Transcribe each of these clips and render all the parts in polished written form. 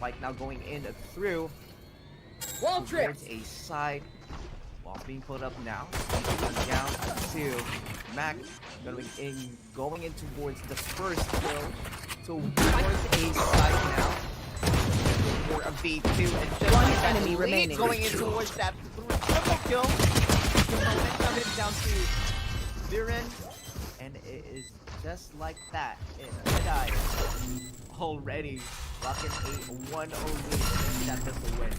spike now going in through Wall towards trips. a side. Wall being put up now. Down to Mac going in towards the first kill. Towards a side now. For a B2 and just One like that, enemy lead remaining. going in towards that triple kill. Momentum is down to Viren, and it is just like that. Deadeye already rocking a 1-0 lead. That pistol win.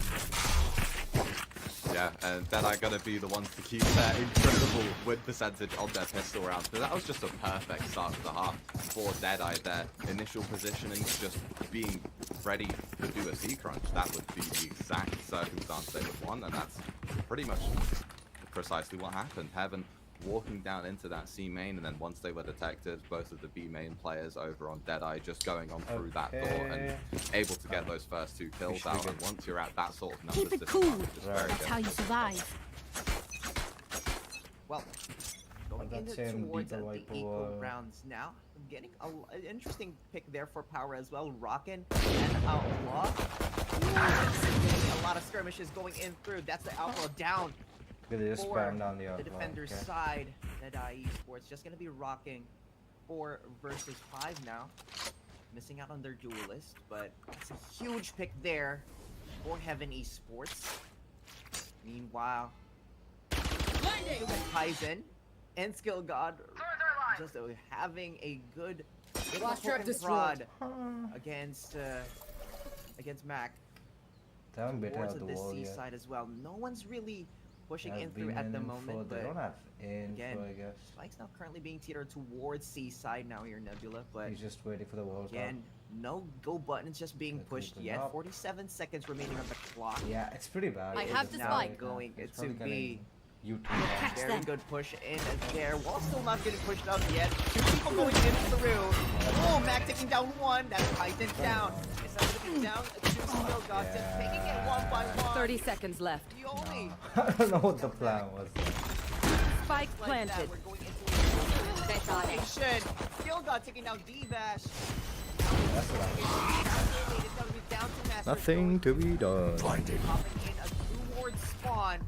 Yeah, and Deadeye gonna be the ones to keep their incredible win percentage on their pistol rounds. But that was just a perfect start to the half for Deadeye. Their initial positioning, just being ready to do a C crunch. That would be the exact circumstance they would want, and that's pretty much precisely what happened. Heaven walking down into that C main, and then once they were detected, both of the B main players over on Deadeye just going on through that door and able to get those first 2 kills out. And once you're at that sort of numbers, Keep it cool. very That's how you survive. Well, going That's into him, towards deeper the wipe equal over. rounds now. I'm getting an interesting pick there for Power as well. Rockin' and Outlaw. A lot of skirmishes going in through. That's the Outlaw down. They just For spam down the the defender's side. Deadeye Esports just gonna be rocking 4 versus 5 now. Missing out on their duelist, but it's a huge pick there for Heaven Esports. Meanwhile, Kaizen and Skill God just having a good Last trap potent destroyed. prod against Mac. They haven't beaten Towards out the the wall C yet. side as well. No one's really pushing They in have through at the B-man info. moment, They but don't have info, again, I guess. Spike's now currently being teetered towards C side now here, Nebula, but He's just waiting for the wall. again, no go buttons just being Let's pushed open yet. up. 47 seconds remaining on the clock. Yeah, it's pretty bad. I It's have the now spike. Going it's to probably be U-turn. Catch very them. good push in as there. Wall still not getting pushed up yet. 2 people going in through. Oh, Mac taking down 1. That's Titan down. It's not going to be down. 2 still got just taking it 1 by 1. 30 seconds left. The only I don't know what the plan was. Spike like that, planted. we're going into a situation. Skill God taking down D-Bash. That's what I It's gonna be down to Master. Nothing to be done. Popping in a 2-ward spawn.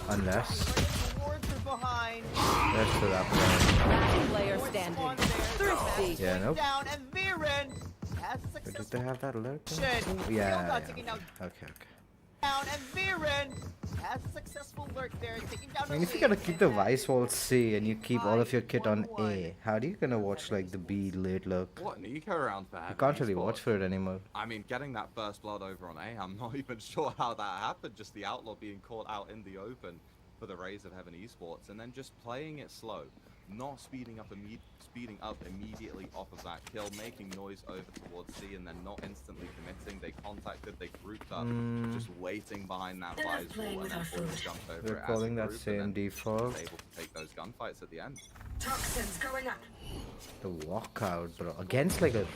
Unless Wards are behind. that's for that one. Last player Ward standing. spawn there. Thirsty. Yeah, nope. Down and Viren has But did successful they have that alert? shit. Yeah. Taking down Okay. and Viren has a successful lurk there, taking down I mean, if you gotta keep the Vice Wall C and you keep all of your kit on A, how do you gonna watch like the B late look? What an eco round for You Heaven can't really Esports. watch for it anymore. I mean, getting that first blood over on A, I'm not even sure how that happened. Just the Outlaw being caught out in the open for the raise of Heaven Esports, and then just playing it slow, not speeding up immediately off of that kill, making noise over towards C, and then not instantly committing. They contacted, they grouped up, just waiting behind that Vice wall, and then all jumped over We're it as calling a that group, same and then default. was able to take those gunfights at the end. Toxins going up. The walkout, bro, against like a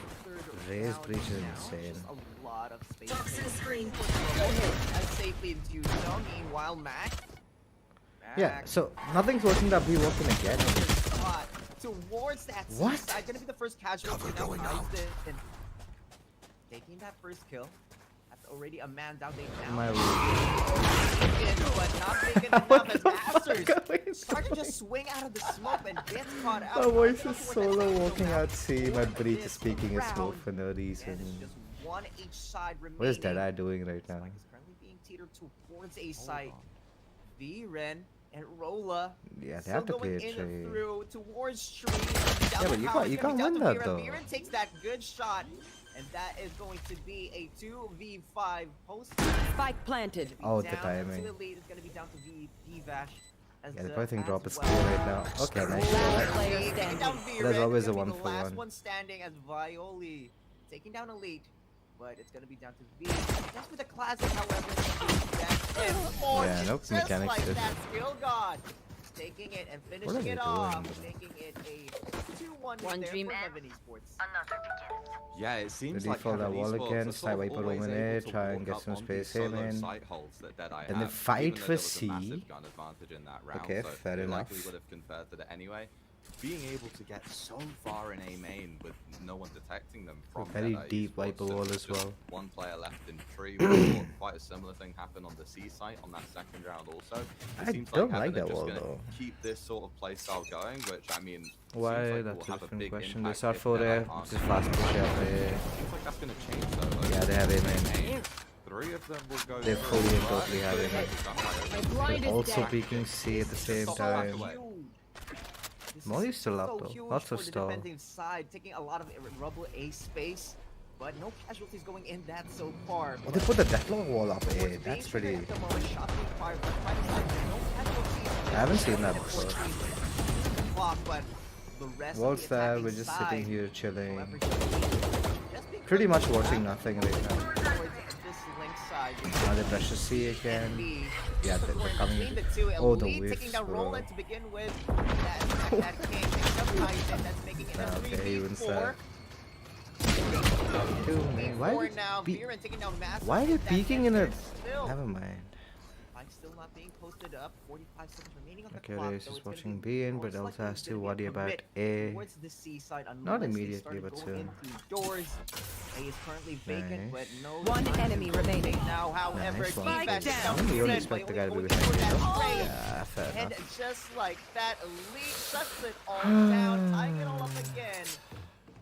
raise breach is insane. Just a lot of space. Toxin screen. As safely as you know. Meanwhile, Mac. Yeah, so nothing's working that B walking again. Spot towards that What? side. Gonna be the first casualty now. Kaizen taking that first kill. That's already a man down. They now My but not big enough What as the Masters. fuck is Start to just swing out of the smoke and get caught out. My voice is solo walking out C. My breach is speaking a smoke for no And reason. it's just one each side remaining. What is Deadeye doing right now? Spike is currently being teetered towards a site. Viren and Rolla. Yeah, they still have to going play it in tree. through towards tree. Yeah, but you can't win that, though. Viren takes that good shot, and that is going to be a 2v5 post. Spike planted. Oh, the Down timing. to the lead is going to be down to D-Vash. Yeah, they probably think drop is well. cool right now. Okay, nice Last shot. player Taking standing. down Viren. There's always It's a gonna be 1 the for last 1. one standing as Violi taking down Elite, but it's gonna be down to V. That's with the classic, however. Yeah, nope, just mechanics like good. that, Skill God taking it and What are finishing they it off, doing? making it a 2-1 One there dream for end. Heaven Esports. Yeah, it seems Ready like for that Heaven wall Esports again, are side sort of wiper always Roman able A, to try and walk get up some on space these here, solo man. site holds that Deadeye And they have, fight even though for there was a C? massive gun advantage in that round, Okay, so fair they enough. likely would have converted it anyway. being able to get so far in A main with no one detecting them from Very Deadeye deep Esports, wiper just- wall as just well. One player left in tree. We saw quite a similar thing happen on the C site on that second round also. It I seems don't Heaven like are that just wall, gonna though. Keep this sort of playstyle going, which I mean, Why? seems like That's will a have a different big question. They impact start if for Deadeye a can't just fast push up a. Seems like that's gonna change though. Yeah, they have aim. Three of them will go. They through, fully and but totally have they aim. might be done by My it. blind is Also dead. peeking C at the same Stop time. away. This Molly's is still up, so though. huge Lots of for the stall. defending side, taking a lot of rubble A space, but no casualties going in that so far. Oh, they put the deadlock wall up A. What's That's dangerous pretty. at the moment, shots being fired, but fighting side, no casualties. I haven't seen that At before. 14 clock, but the rest of Wall's the there. attacking We're just side, sitting here chilling. however, just being Pretty much quick to watching back nothing right now. towards this link side. Now they pressure C again. NB. Yeah, they're Scoring coming. between the two. Oh, the Elite whiffs, taking down bro. Roland to begin with. That King picks up Tyson. That's making it a Okay, even 3v4. Dude, man, why 3v4 did now. pe- Viren taking down Massive. why are they That peeking in a? Dexter still. Never mind. Spike still not being posted up. 45 seconds remaining on the Okay, clock. Reyes though is it's gonna watching be B in, but most also likely has to gonna be a worry about commit A. towards the C side Not unless they immediately, started but going soon. into doors. A is currently vacant, but Nice. no One time to enemy go remaining. now. However, Nice one. T-Back Spike is down. down You don't red expect by the guy to be only behind going you, for though? that trade. Yeah, fair And enough. just like that, Elite shuts it all down, tying it all up again.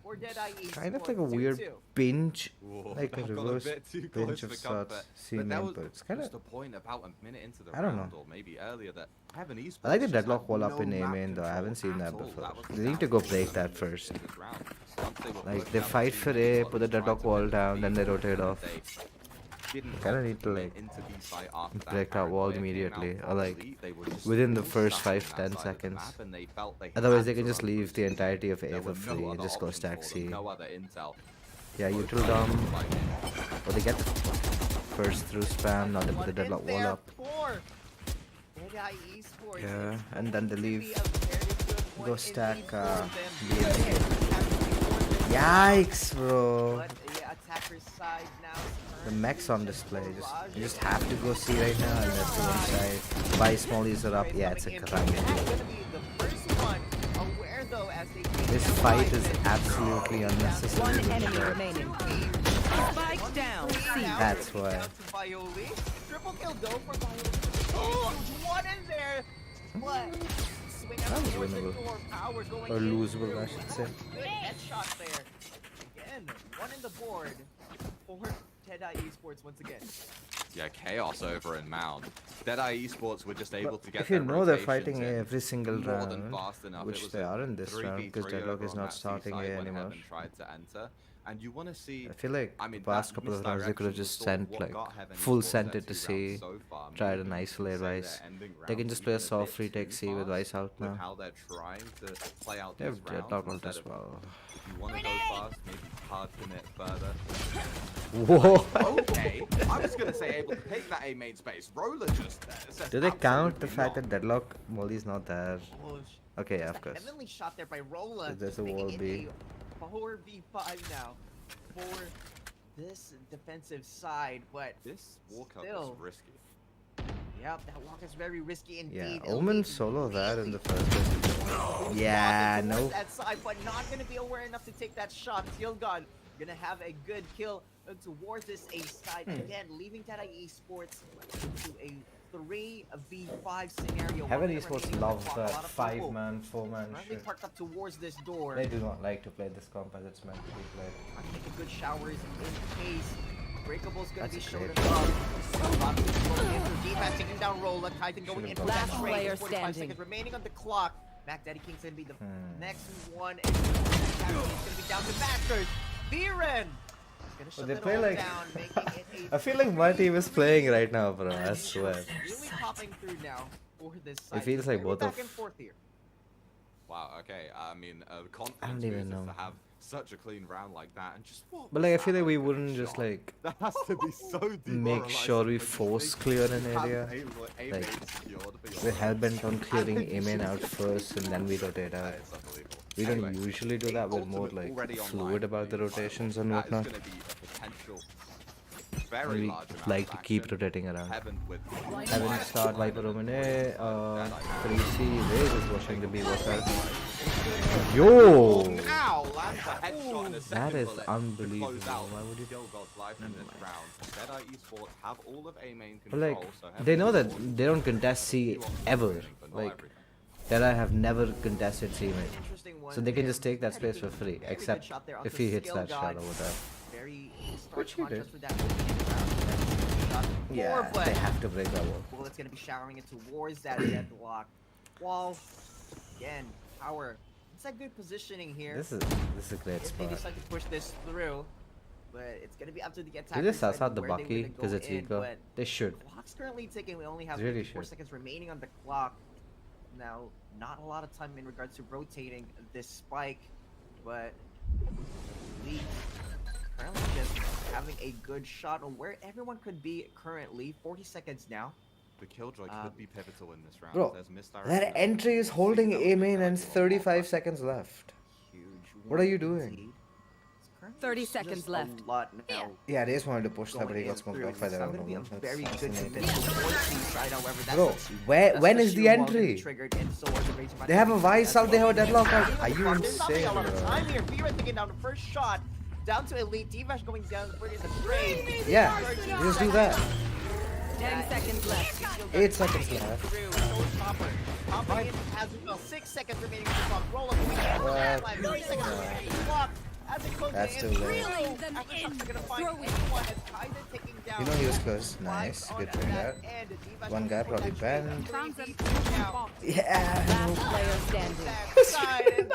For Deadeye Esports, Kind of like a weird 2-2. binge, Whoa, like a that got reverse bit too binge close of for sorts. comfort. C But that main, was but it's kind just of. a point about a minute into the I don't round, know. or maybe earlier, that Heaven Esports I like the just deadlock had wall up no in A map main though. I control haven't seen at that all. before. That was They need to go down break to that the first. in this round. Once they were Like pushed they down fight to for B, A, what put the they tried deadlock to wall win down, then they B, rotate and off. they didn't Kinda opt need to, in like, into B site after that break that wall paranoia came immediately, out or from like Elite. They were just within the so first stuck on 5-10 that side of the seconds. map, and they felt they Otherwise, had they can to just run leave through the C. entirety of A There for were no free and other just go options stack for them, C. no other intel. Yeah, Both util sides dumb. were fighting. Or they get the first through spam, now they put the deadlock wall up. Deadeye Esports. Yeah, It's and then they going to leave. be a very good one Go indeed stack, for B them. and A. Yikes, bro. But yeah, attacker's side now. The mech's on display. You just have to go see right now, and that's the one side. Buy smallies are up. Yeah, it's a grind. This fight is absolutely One unnecessary. enemy remaining. Spike down. C. That's why. Triple kill though for Violi. Oh, one in there. What? Swing out That was towards the winnable. door. Power going Or in losable, through. I should say. Good headshot there. Again, one in the board for Deadeye Esports once again. Yeah, chaos over in Mound. Deadeye Esports were just able to get If you their know they're rotations fighting in A every single more than round, fast enough. It which was they a are in this round, because 3v3 Deadlock over is on not that C starting side A when anymore. Heaven tried to enter, and you want to see. I feel like I mean, the past that couple of rounds they could have misdirection was just sort of sent what like got Heaven full Esports sent their it to 2 C, rounds so far. tried Maybe an you isolate could say Vice. their ending They can rounds just even play a bit soft retake too C with fast Vice out with now. how they're trying to play out They these have rounds Deadlock ult instead as of, well. if you want to go fast, maybe hard commit further. Whoa! Okay, I was gonna say able to take that A main space. Roller just there. Says Do they count the absolutely fact not. that Deadlock Molly's not there? Oh, Okay, yeah, of just a course. heavenly shot there by Rola. There's a making wall it B. a 4v5 now for this defensive side, but This walk up still. is risky. Yep, that walk is very risky indeed. Yeah, Omen solo that in the first place. Yeah, no. no. That side, but not gonna be aware enough to take that shot. Teal God gonna have a good kill towards this A side again, leaving Deadeye Esports into a 3v5 scenario. Heaven One Esports remaining loves on the clock. A that lot of people 5-man, 4-man currently shit. parked up towards this door. They do not like to play this comp as it's meant to be played. I think a good shower is in case. Breakable's gonna That's be a shown great above. A lot of people going in for G-Max taking down Rolla. Titan going in for that Last trade. player 45 standing. seconds remaining on the clock. Mac Daddy King's gonna be the next one. And it's gonna be down to Masters. Viren! Gonna shut they it play all like- down, making it a I feel like my team is playing right now, bro. I swear. really popping through now for this side. It feels like Very both back of- and forth here. Wow. Okay. I mean, confidence I don't even boost is know. to have such a clean round like that, and just what? But like, I was feel that like we good wouldn't just shot? like That has to be so make sure we demoralizing when you force think clear an you have area. A main Like, secured for your we're own. hellbent on clearing think you Amen should out just first and then we rotate out. It's unbelievable. We don't Anyway, usually do that. We're more ultimate like already online fluid about the for you, by way. rotations and That whatnot. is going to be a potential And very we large amount like of to keep action. rotating around. Heaven with Heaven start Viper Omen A, 3C, Raze is watching the B walk out. Yo! Now lands a headshot and a second That is bullet to unbelievable. close out. Why would you Kill God's life in this round. Deadeye Esports have all of A main But control. like, so they know heavily that supported. they don't contest C ever. Like, that I have never contested C main. Interesting one So they can there. just take that space for free, Very good except shot there if onto he hits Skill that shot God. over there. Very stark Which he contrast did. for that opening round. Shot Yeah, four, but they have to break that wall. Bullet's gonna be showering it towards that deadlock wall. Again, power. It's a good positioning here. This is a great If they spot. decide to push this through, but it's gonna be up to the attacker. They just suss decide out the where they Bucky wanna because go it's in, eco. but They should. Clock's currently ticking. We only have They really 4 should. seconds remaining on the clock. Now, not a lot of time in regards to rotating this spike, but Lee currently just having a good shot on where everyone could be currently. 40 seconds now. The Killjoy could be pivotal in this round. Bro, There's misdirection. that entry is holding A main and 35 seconds left. Huge. What are you one doing? indeed. It's currently 30 just seconds a left. lot now. Yeah, they just wanted to push that, but Going he got in smoked through. out by It's their not own gonna be a opponent. very That's good fascinating. commitment towards the side, however, that's Bro, that's when the is the sheer wall gonna be entry? triggered, and so are the Rage They have a Machines. Vice out, they have a deadlock out. Are you There's not insane, really a lot of bro? time here. Vera taking down the first shot. Down to Elite. Divash going down for the trade. Yeah, just do that. 10 seconds left. 8 seconds left. Through. Showstopper. Popping in as well. 6 seconds remaining on the clock. Roll up. What? 3 seconds remaining on the clock. As it closes That's in. too late. Reeling them in. They're gonna find anyone as Kaiser taking down. You know he was close. Nice, good try that. One guy probably banned. Yeah. Last player standing.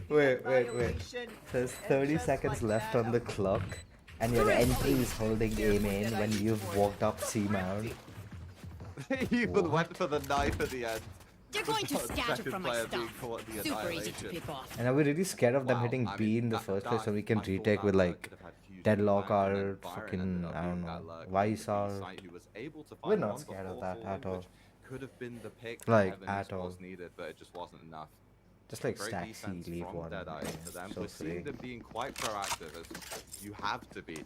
Wait. There's 30 seconds left on the clock, and your entry is holding A main when you've walked up C mount. He even went for the knife at the end. They're going to Without scatter second from my player being stuff. caught in the Super easy to annihilation. pick off. And are we really scared of them Wow, hitting I B mean, in the that- first place so we that- can I thought retake that with could like have had huge deadlock impact, and then or Byron fucking, ended up I don't being know, that luck. Vice The or... site who was able to We're find not one scared of before that falling, at all. which could have been the pick Like, Heaven at Esports all. needed, but it just wasn't enough. Just like Great stack C, defense leave from one. Deadeye to them. So We're seeing free. them being quite proactive, as you have to be.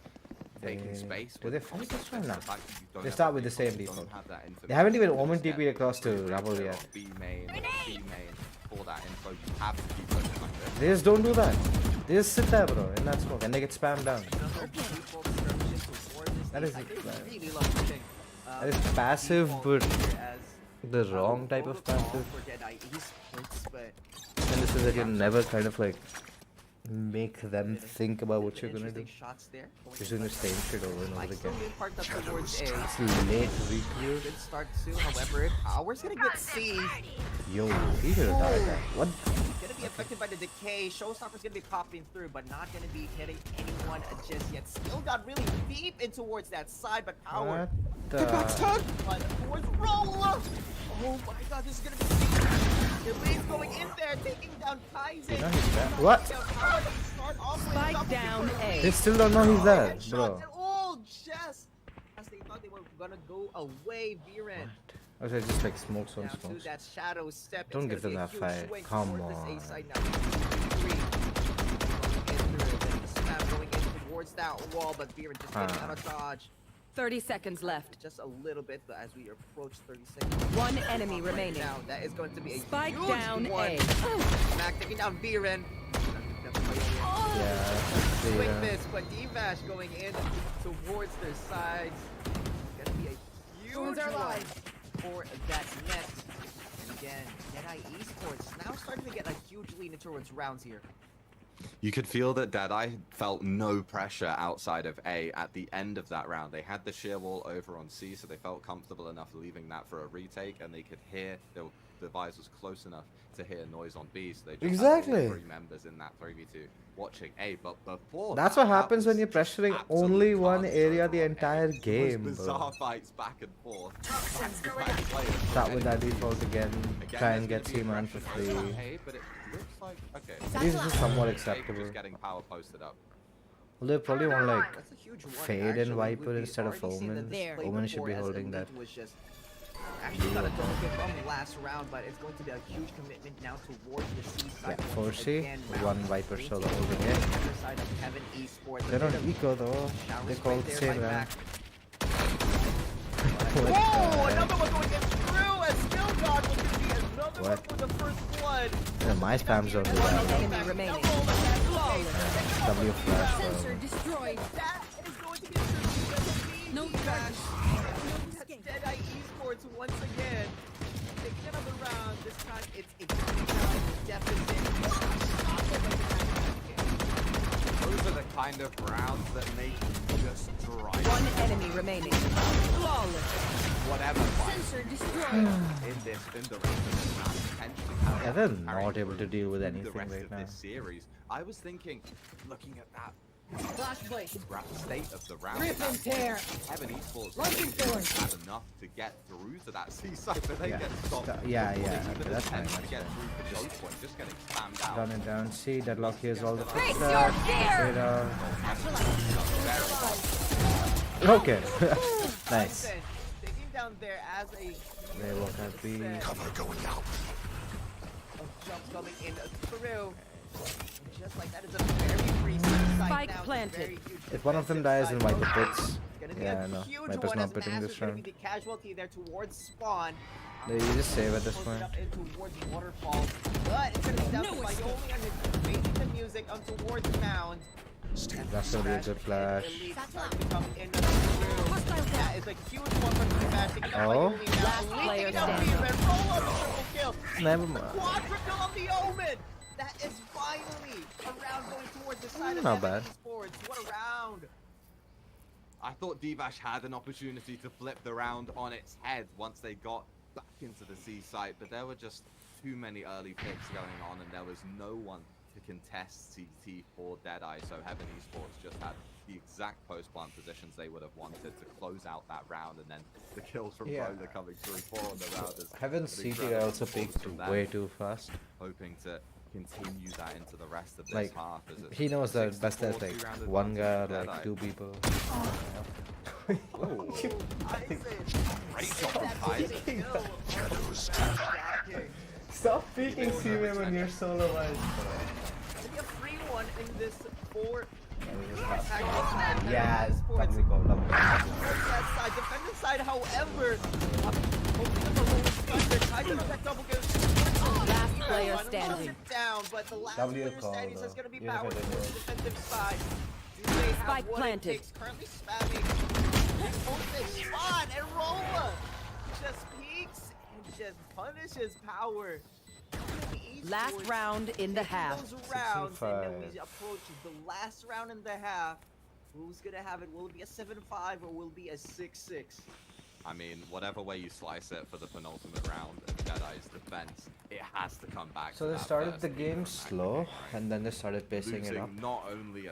Taking space. Do with they the fight this concept one of now? the fact that you don't They have start the with the people, same you don't default. have that They haven't even information Omen step. TP'd across to If Rumble they're yet. on B main or C main for that info, you have to keep pushing like this. They just don't do that. They just sit there, bro, in that smoke, and they get spammed down. That is that is passive, but the wrong type of passive. And this is that you never kind of like make them think about what you're gonna do. You're doing the same shit over and over again. It's late recruit. Good start too, however, Power's gonna get C. Yo, he should have died there. What? Gonna be affected by the decay. Showstopper's gonna be popping through, but not gonna be hitting anyone just yet. Still got really deep in towards that side, but Power. What the? But towards roll up. Oh my god, this is gonna be C. The lead's going in there, taking down Kaizen. No, he's dead. What? Spike down A. They still don't know he's there, bro. Oh, just as they thought they were gonna go away, Viren. I was just like smokes on Down to smokes. that shadow step. Don't It's give gonna them be a that huge fight. swing Come towards this A on. side now. Three. Going in through it, then the snap going in towards that wall, but Viren just getting out of dodge. 30 seconds left. Just a little bit, but as we approach 30 seconds. One enemy right remaining. Now, that is going to be a Spike huge down one. A. Mac taking down Viren. Yeah. Quick Yeah. miss, but Divash going in towards their sides. Gonna be a huge one for that net. And again, Deadeye Esports now starting to get a huge lead in towards rounds here. You could feel that Deadeye felt no pressure outside of A at the end of that round. They had the sheer wall over on C, so they felt comfortable enough leaving that for a retake, and they could hear the Vise was close enough to hear noise on B, so they just had all Exactly. 3 members in that 3v2 watching A. But before That's that, what happens that when you're was just pressuring absolute only one carnage area over the on A. entire The most game, bizarre bro. fights back and forth. Toxins going Back up. players Start from with that enemy default again. Again, Try and there's get gonna be C-man for aggression free. over A, but it looks like okay. This is somewhat A acceptable. just getting power posted up. Well, they probably want like That's a huge one. Fade and Actually, Viper we've instead of already seen Omen. this There. play Omen should before be as holding Elite that. was just actually got a double kill from last round, but it's going to be a huge commitment now towards the C side. Yeah, once 4C, again. one Viper solo Maintaining holding the it. other side of Heaven Esports. They A bit don't of eco though. shower They spray call it there same by rank. Mac. Whoa! Another one going in through as Still God will be another What? For the first blood. Yeah, my spam zone do that. Enemy remaining. W flash. Sensor destroyed. That is going to be a No charge. Deadeye Esports once again. Taking another round. This time it's a 3-round deficit. Those are the kind of rounds that make you just drive. One enemy remaining. Flawless. Whatever fight Sensor destroyed. in the rest of this match potentially Yeah, they're not able to deal with the anything rest right of now. this series. I was thinking, looking at that Flash play. state of the round, Rip and tear. Heaven Esports Launching forward. had enough to get through to that seaside, but they Yeah. get stopped. Yeah, before they okay, even that's fine, attempt to that's get fine. through the choke point, just getting spammed out. Down and down. See, Deadlock here's all the Face footsteps. your fear! Radar. Okay. Nice. Acend taking down there as a They will have B. cover going out. Of jumps coming in through. Just like that is a very free side Spike now. planted. Very huge If one of them dies, then defensive Viper side. pits. Gonna be Yeah, a no. huge Viper's one not as pitting Mass this is gonna round. be the casualty there towards spawn. You just save at this Close it point. up in towards waterfall. But it's gonna be down to Violi and his making the music up towards mound. That's gonna be a good flash. Elite starting to come in through. That is a huge one from Divash. Taking out Oh. Violi now. Last Elite player taking out standing. Beaver. Roll up triple kill. Never mind. Quadruple on the Omen. That is finally a round going towards the side of Not Heaven bad. Esports. What a round. I thought Divash had an opportunity to flip the round on its head once they got back into the seaside, but there were just too many early picks going on, and there was no one to contest CT for Deadeye, so Heaven Esports just had the exact post-plant positions they would have wanted to close out that round, and then the kills from Yeah. Boda coming through 4 on the round. Is Heaven an CT incredible also performance peaked from them, way too fast. hoping to continue that into the rest of this Like, half. As it's he knows that 6-4 best as like two-round one guy, advantage for like Deadeye. 2 people. Great job from Kaiser. Stop peeking Seaway when you're solo wise. It's a free one in this 4. Yeah, it's probably called up. That side, defendant side, however, hoping up a little thunder. Kaiser with that double goes. Last player Finally standing. it down, but the last W player call, standing though. is going to be Even if powered I didn't towards know. the defensive side. Do they have Spike what planted. it takes? Currently spamming. Ultimate spot, and Rolla just peeks and just punishes power. Last Esports round in the taking half. those rounds, and then 65. we approach the last round in the half. Who's gonna have it? Will it be a 7-5 or will it be a 6-6? I mean, whatever way you slice it for the penultimate round of Deadeye's defense, it has to come back. So to they that started first the game game from that slow, right? and then they started pacing it up. Losing not only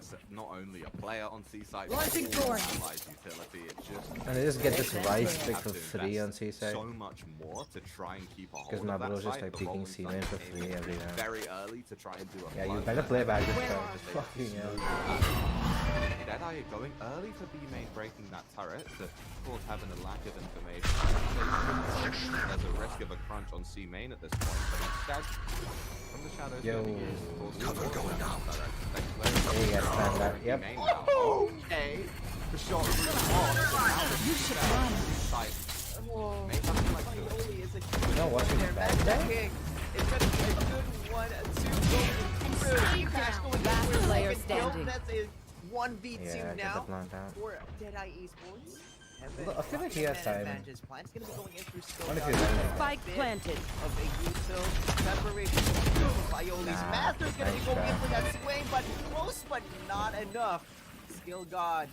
a player on Seaside, Launching but all forward. allies utility. It's just And they just get this rice you pick have for to 3 on invest Seaside. so much more to try and keep a hold Because of that Nabro's just side. like The picking Rolling C9 Thunder for came free in every round. very early to try and do a Yeah, you flow better there. play back this Where time. are Fucking hell. Deadeye going early for B main breaking that turret to cause having a lack of information. There's a risk of a crunch on C main at this point, but instead, from the shadows, Yo. going to use cover going down. Hey, yes, man, that- yep. Okay. The shot really hard. You should run. Whoa. Maybe something like this. Violi is a You know what? there. Bad That kick is gonna be a good one. 2 going through. Crash going Last through. player Second kill. standing. That's a 1v2 Yeah, get the now plant out. for Deadeye Esports. Look, I feel like he has time. Advantages. Plant's gonna be going in through skill. What if dodge. you land it? Spike Bit planted. Of a util separation from Violi's Nah, Master's gonna be nice going in try. for that swing, but close, but not enough. Skill God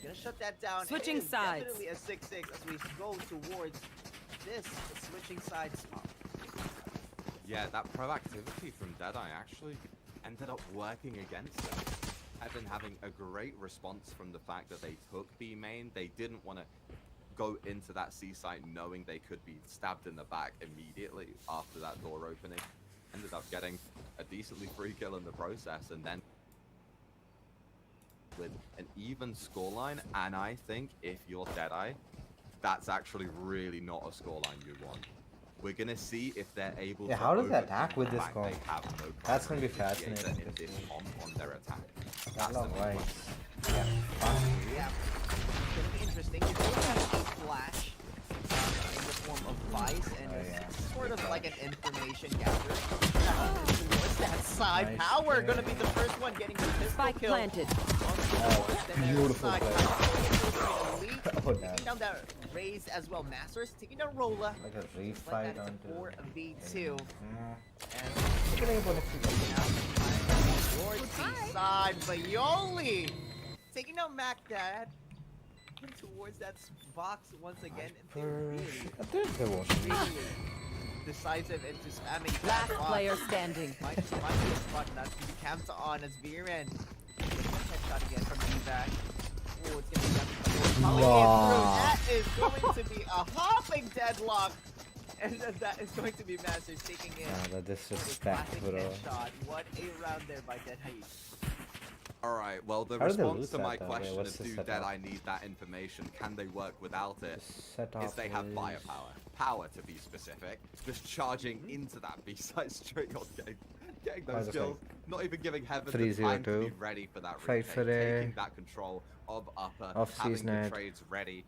gonna shut that down. Switching It is sides. Definitely a 6-6 as we go towards this switching side spot. Yeah, that proactivity from Deadeye actually ended up working against them. Heaven having a great response from the fact that they took B main. They didn't want to go into that C site knowing they could be stabbed in the back immediately after that door opening. Ended up getting a decently free kill in the process, and then with an even scoreline. And I think if you're Deadeye, that's actually really not a scoreline you want. We're gonna see if they're able Yeah, to how does they overcome attack with the this fact comp? they have no That's gonna be primary fascinating initiator to in this see. comp on their attack. That That's the long main right. question. Yeah. Fast. Yeah, it's gonna be interesting. You don't have a flash in the form of vice, and Oh, yeah. it's sort of like an information gatherer. What's that side? Nice Power play. gonna be the first one getting the pistol Spike kill. planted. Beautiful play. Oh, Taking damn. down that raise as well. Masters taking down Rolla. Like a Like refight that's onto. a 4v2. And Look at him. towards the side, Bayoli taking out Macdad towards that box once again. And they're really decisive into spamming that Last box. player standing. Might be a spot not to be camped on as Viren. Headshot again from D-Back. Oh, it's gonna be coming in through. That is going to be a hopping deadlock. And that is going to be Masters taking in. The a disrespect, classic bro. headshot. What a round there by Dead Height. Alright, well, the How did they response lose to that, my though? question What's of the do setup? Deadeye need that information, can they work without it, Set off is they have is- firepower. Power, to be specific. Just charging into that B-side straight on, getting those just kills, not even giving Heaven the 3-0-2. time to be ready for that Fight retake, for the taking that control of upper, off having season the ad. trades ready.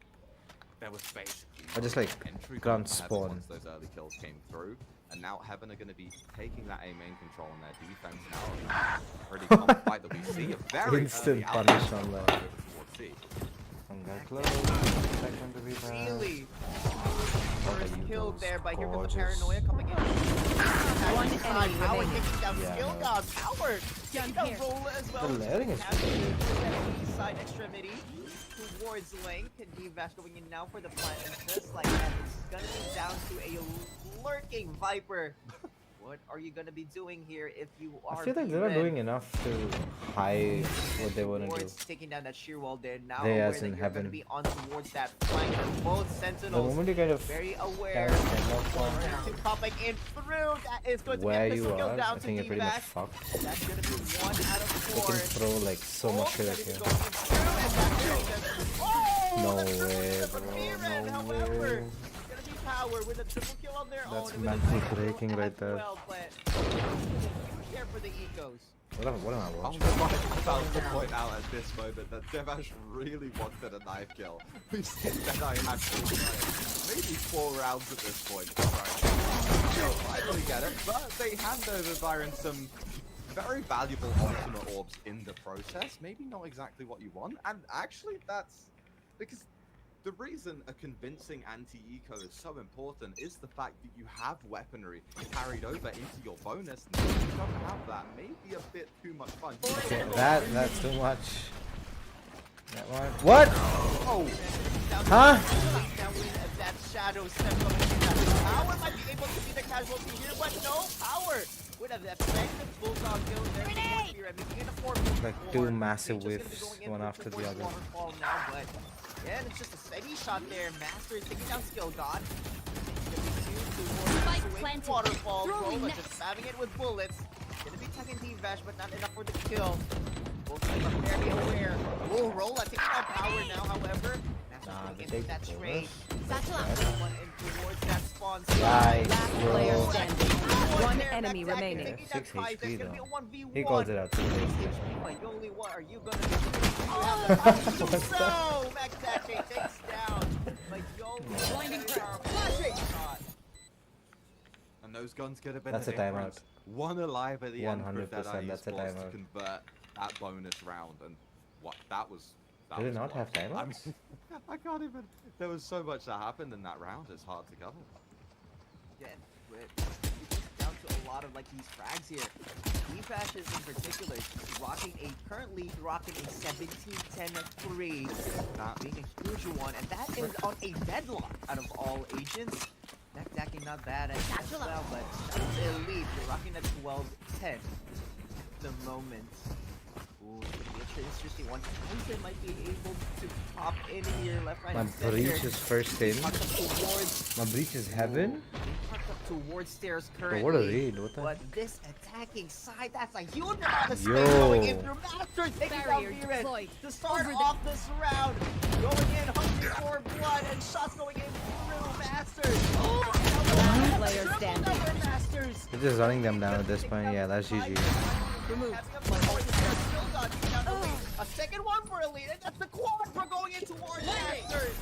There was basically I just like entry grunt point for Heaven spawn. once those early kills came through. And now Heaven are going to be taking that A main control on their defense now. Pretty common fight that we see. A very Instant early punish outlet on that. towards C. From that close. Second to be back. Really? What First are you kill those there, but here comes the gorgeous- paranoia coming in. One Power enemy remaining. taking down Yeah, skill no. god. Power taking down here. Rolla as well. The layering is Having pretty good. that side extremity towards Link. And D-Vash going in now for the plant. And just like that, it's gonna be down to a lurking Viper. What are you gonna be doing here if you are? I feel like they're not Viren? doing enough to hide what they want to do. Towards taking down that sheer wall there. Now They aware as that in you're gonna heaven. be on towards that flank. And both The Sentinels moment you kind of very aware. carry them off To popping in through. That is going to where be a you pistol kill are, down I to think you're pretty much D-Back. fucked. That's gonna be 1 out of You 4. can throw like so much shit at you. No way, bro, no However, way. it's gonna be Power with a triple kill on their That's own. mental breaking right there. Well, but care for the ecos. What am I I'm watching? about to point out at this moment that Devash really wanted a knife kill. We've seen Deadeye actually play maybe 4 rounds at this point. Right. I totally get it, but they hand over Byron some very valuable ultimate orbs in the process. Maybe not exactly what you want, and actually that's because the reason a convincing anti-eco is so important is the fact that you have weaponry carried over into your bonus. And if you don't have that, maybe a bit too much fun. That's too much. That one. What? Oh! Huh? Now with that shadow step coming in, Power might be able to be the casualty here, but no Power would have effective bulldog kill there. Like 2 massive whiffs, one after the other. Waterfall now, but yeah, it's just a steady shot there. Masters taking down Skill God. Spike planted. Waterfall. Throwing Rolla next. just spamming it with bullets. Gonna be tagging D-Vash, but not enough for the kill. Both of them are very aware. Oh, Rolla taking out Power now, however. Nah, Masters they going into that take trade. Satchel out. One in towards that spawn. Yikes, Last bro. player standing. One There, enemy Max Atkins remaining. taking that 6 prize. There's HP gonna be a though. 1v1. He calls it out. 6 HP. But Yoli, what are you gonna do? You have the time to do so. Max Atkins takes down. But Yoli, Blinding very crack. powerful Flashing. shot. And those guns could have been That's the a timeout. difference. One alive at the end for 100%, Deadeye that's a Esports to timeout. convert that bonus round. And what that was. That Did it was not have close. I timeouts? mean, I can't even. There was so much that happened in that round. It's hard to cover. Yeah, but it's down to a lot of like these frags here. D-Vash is in particular currently rocking a 17-10-3, being a huge one, and that is on a deadlock out of all agents. That stacking not bad as well, but that's elite. You're rocking a 12-10 at the moment. Ooh, it's interesting one. Acend might be able to pop in here, left, right, My and center. breach is first in. Parked up towards My breach is heaven. parked up towards stairs Bro, currently. what a read. What the? But this attacking side, that's a huge amount of space Yo. going in through Master taking down Barrier Viren deployed. to start Over off this round. Going in, hungry for blood, and shots going in through Masters. Last player standing. Another Masters. They're just running them down at this point. Yeah, that's GG. Removed. A second one for Elite, and that's the quad for going in towards Masters.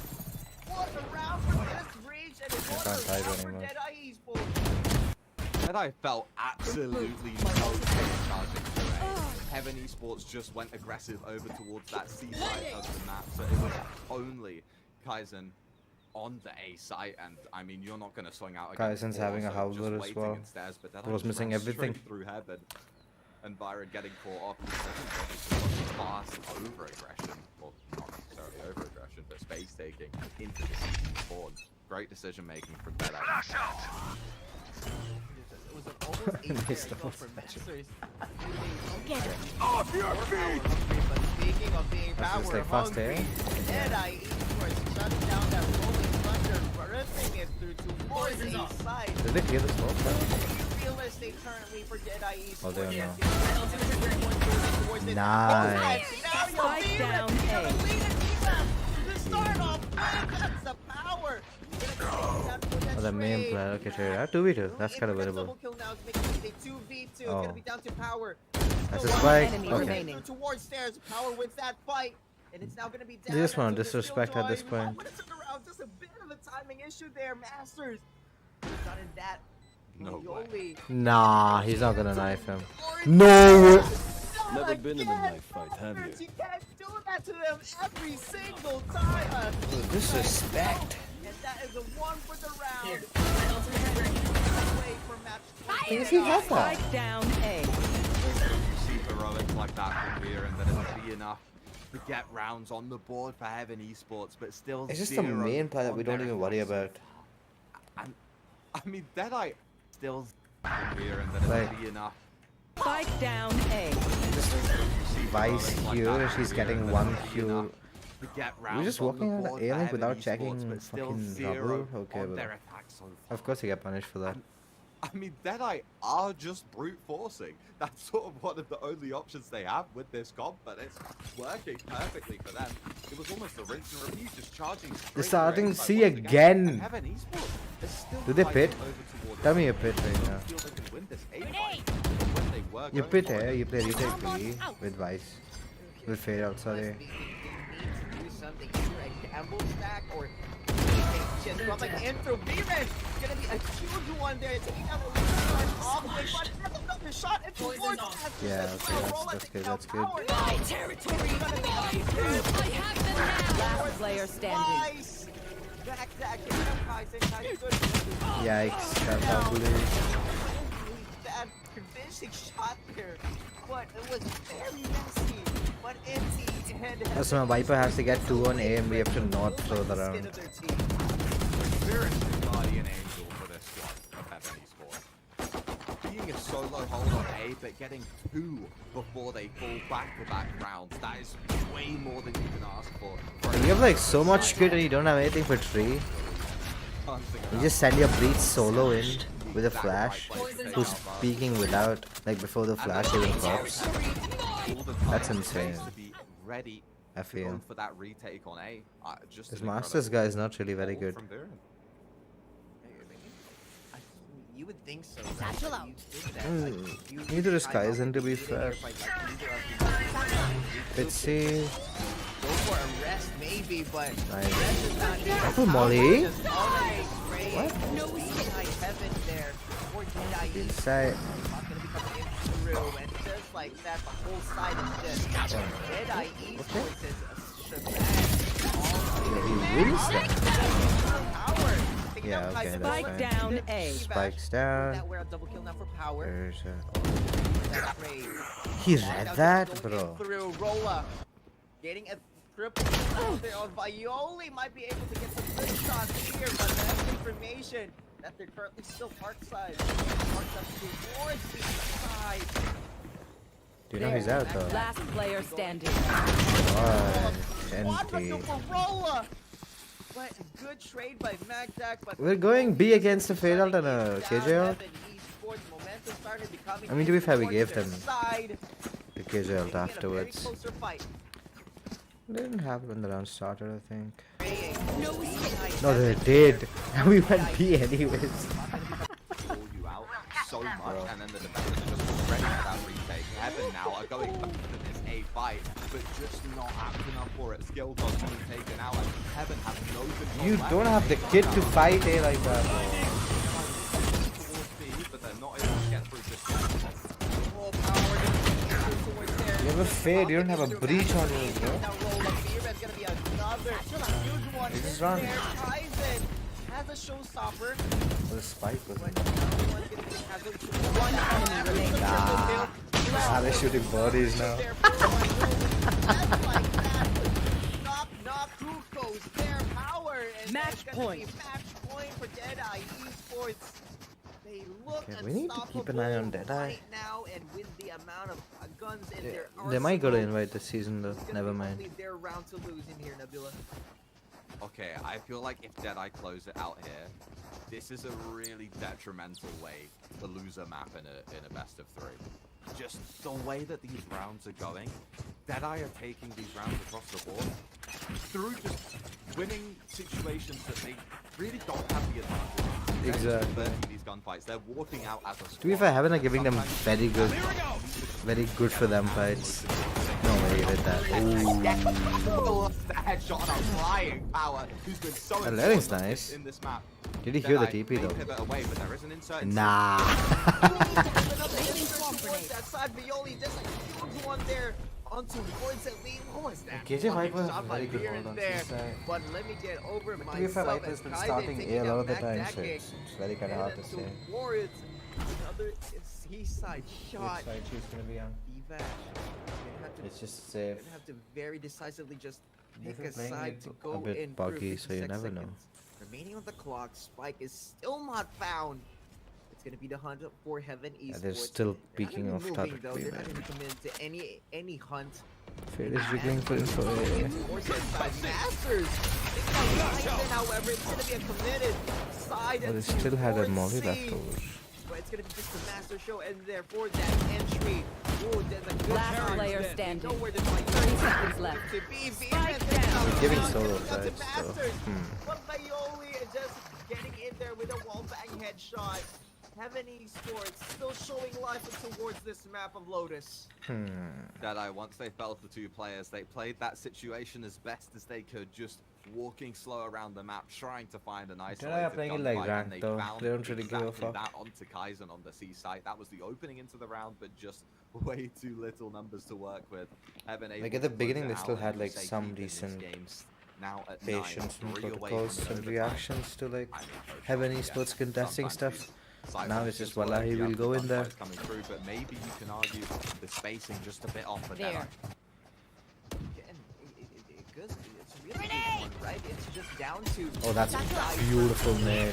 What a round for this breach, and can't type anymore. Deadeye Esports. Deadeye felt absolutely no pain charging through A. Heaven Esports just went aggressive over towards that C side of the map, so it was only Kaizen on the A site, and I mean, you're not going to swing out against Kaizen's four, having a so howler just as waiting well. in stairs, but Deadeye Was just missing ran everything. straight through Heaven, and Byron getting caught off. Fast over aggression, well, not necessarily over aggression, but space taking into the season spawn. Great decision making from Deadeye. It was an almost Nice 8 double from special. Masters. Get it. Off your feet! But speaking of being That's power just like fast hungry, air. Deadeye Esports shutting down that rolling thunder, ripping it through towards A side. Did they clear the smoke? Real estate currently for Deadeye Esports. Oh, they are now. Towards it. Nice. Spike down A. To start off, that's the power. Oh, the main player. Okay, sure. 2v2. That's kind of winnable. Double kill now is making it a 2v2. It's Oh. gonna be down to power. That's a Still spike. one enemy Okay. remaining. Towards stairs, power wins that fight, and it's now gonna be down. They just want to the disrespect at this Killjoy. point. But it's around just a bit of a timing issue there, Masters. Not in that. No way. Yoli. Nah, he's not gonna knife him. No! Never been in a Again, knife fight, have you? Masters, you can't do that to them every single time. Disrespect. And that is a 1 for the round. Away from match Does he have that? Spike down A. You see heroics like that from here, and then it'll be enough to get rounds on the board for Heaven Esports, but still It's just the zero main player that on we don't their even worry accounts. about. And I mean, Deadeye still from here, and then Like- it'll be enough. Spike down A. You see Vice heroics like here, that and from she's here, getting and then one it'll be Q. enough to get We're rounds just on walking the around board the for A-Link Heaven without Esports, checking but still fucking zero rubber? Okay, on but their attacks so far. of course you get punished for that. I mean, Deadeye are just brute forcing. That's sort of one of the only options they have with this comp, but it's working perfectly for them. It was almost a rinse and repeat, just charging. They're starting to C again. And Heaven Esports is still Do they fighting pit? over towards Tell me A. you pit right now. Feel they can win this A fight. When they were You going pit for it, here, you play retake B with Vice. With fade out, sorry. They need to do something, either a gamble stack or just dropping in through V-Red. Gonna be a huge one there, taking out the lead off the way, but that's another shot into towards Yeah, okay, that's good, that's good. My territory. I have them now. Last player standing. Nice. Back, Kaizen, good. Yikes, that's ugly. Bad convincing shot there, but it was very messy. But empty and So my Viper has to get 2 on A and we have to not throw the round. Spirit is the guardian angel for this squad of Heaven Esports. Being a solo hold on A, but getting 2 before they fall back-to-back rounds, that is way more than you can ask for. You have like so much good and you don't have anything for 3. You just send your Breach solo in with a flash, who's peeking without, like before the flash even pops. That's insane. To be ready I to go feel. for that retake on A. Just This an Masters guy is not really very incredible good. from Viren. You would think so. Satchel out. Neither is Kaizen, to be fair. Let's see. Go for a rest, maybe, but Nice. rest is not needed. Apple Molly? Just already spraying. What? No heaven there. Or Deadeye Inside. not gonna be coming in through, and just like that, the whole side is just Deadeye Esports is a shebang. He wins that. Power. Picking Yeah, up okay, Kaizen. that's Spike fine. down A. Spikes down. That we're a double kill now for power. There's That trade. He Now read just that, going in bro. Through Rolla. Getting a triple kill there on Violi. Might be able to get some good shots here, but that's information that they're currently still parkside. Parked up towards the side. Do you know he's out though? Last player standing. One, Wonderful empty. for Rolla. But good trade by Magdak. But We're going B against a fade out and a KJ out. I mean, to be fair, we gave them the KJ out afterwards. They didn't have it when the round started, I think. No, they did. And we went B anyways. Pull you out so much, and then the defenders are just ready for that retake. Heaven now are going back to this A a fight, but just not acting up for it. Skill cost being taken out, and Heaven have no control. You left. don't have the kit to fight A like that. Towards B, but they're not able to get through just yet. Full power towards there. You have a fade, you don't have a breach on you, bro. Now roll up here, it's gonna be another huge one. Just in run. there. Aizen has a showstopper. The spike was But in. one enemy remaining. Nah. How they shooting bodies now? Knock, knock, who goes their power? And Match that's gonna point. be match point for Deadeye Esports. They look Okay, we need to keep an eye on unstoppable Deadeye. right now, and with the amount of guns in their They might go to arsenal, invite this season though. it's gonna Never be mind. only their round to lose in here, Nebula. Okay, I feel like if Deadeye close it out here, this is a really detrimental way to lose a map in a best of 3. Just the way that these rounds are going, Deadeye are taking these rounds across the board through just winning situations that they really don't have the advantage. They're just Exactly. converting these gunfights. They're walking out as a squad. To be fair, Heaven are giving them very good for them fights. No way you did that. Ooh. The headshot on a flying power who's been so That landing's important nice. in this map. Did he hear the Deadeye TP may though? pivot away, but there is an insert. Nah. That side, Violi just a huge one there onto towards it. What was that? KJ Fucking Viper shot by very good here hold and on there. C-side. But let me get over To be fair, myself Viper's as been Kaizen starting taking A a lot of the back time, that so kick. it's very kind of hard to say. Towards another seaside shot. Which side she's gonna be on? Evash. They have to- It's just they're safe. gonna have to very decisively just They've pick been a playing side it to a go bit in. buggy, so you never know. Remaining on the clock, Spike is still not found. It's gonna be the hunt for Heaven Esports. they're still They're not peeking gonna off be top moving, though. B, They're not man. gonna come into any hunt. Fade is jiggling for info. Masters. However, it's gonna be a committed side. But they still had a towards molly C. left over. But it's gonna be just a master show, and therefore that entry. Ooh, there's a good Last charge player there. They standing. know where the fight 30 is seconds left. to be. Spike Vehement down. is Giving now solo going out to fights, so, Masters. But Violi is just getting in there with a wallbang headshot. Heaven Esports still showing life towards this map of Lotus. Deadeye, once they fell to 2 players, they played that situation as best as they could, just walking slow around the map, trying to find an isolated playing it like gunfight, ranked and though. found They don't really give a exactly fuck. that onto Kaizen on the C site. That was the opening into the round, but just way too little numbers to work with. Heaven able Like at the to close beginning, it they out still and had like stay some deep in this decent game. Now at 9, patience and 3 away protocols from and overtime. reactions to like I mean, no Heaven shot, Esports yes. contesting Sometimes stuff. these Now sidelines it's just work, voila, he you will have go the in there. gunfights coming through, but maybe you can argue the spacing just a bit off for There. Deadeye. And it's really a good one, right? It's just down to Oh, that's beautiful, man.